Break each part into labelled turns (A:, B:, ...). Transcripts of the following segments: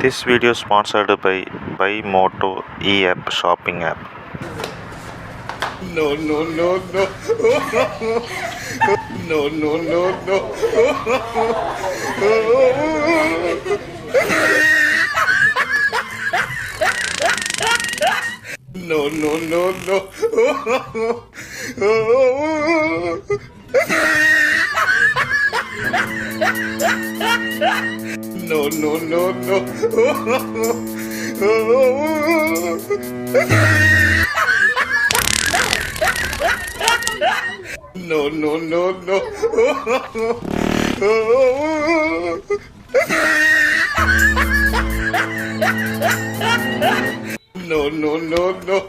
A: This video sponsored by BuyMote e-app shopping app.
B: No, no, no, no. No, no, no, no. No, no, no, no. No, no, no, no. No, no, no, no. No, no, no, no. No, no, no, no. No, no, no, no.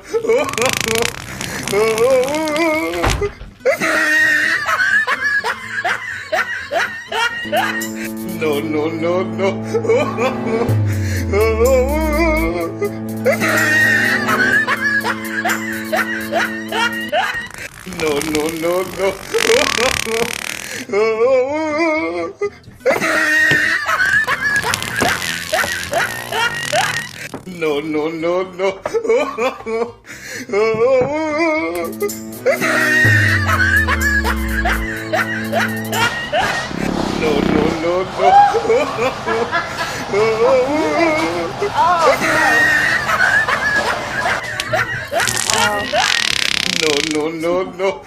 B: No, no, no, no. No, no, no, no. No, no, no, no. No, no, no, no. No, no, no, no.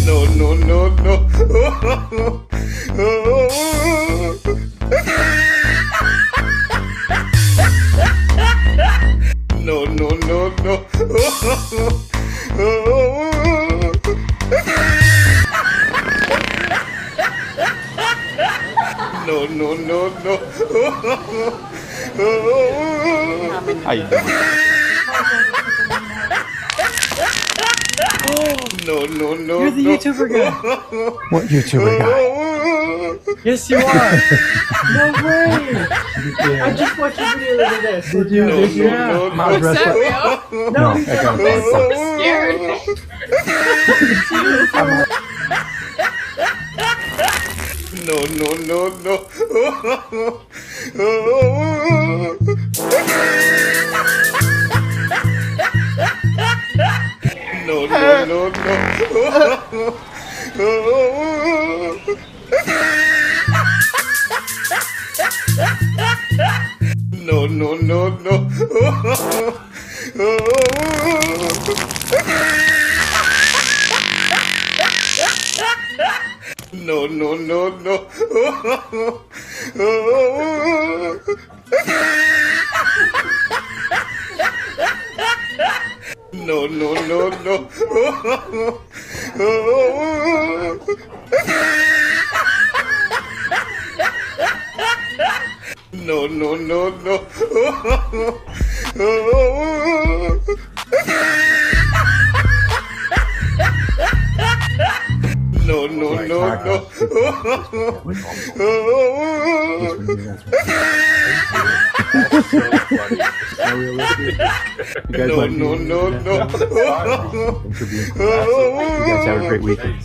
B: No, no, no, no. No, no, no, no. No, no, no, no.
C: How you doing?
B: No, no, no.
D: You're the YouTuber guy.
C: What YouTuber guy?
D: Yes, you are. No way. I just watched a video the other day.
C: Did you?
B: No,
C: Did you?
B: no, no,
C: My
B: no.
C: dress
E: Is that
C: up.
E: real?
C: No, I got
E: I'm so scared.
B: No, no, no, no. No, no, no, no. No, no, no, no. No, no, no, no. No, no, no, no. No, no, no, no. No, no, no, no.
C: You guys
B: No,
C: like
B: no, no, no.
C: You guys have a great weekend.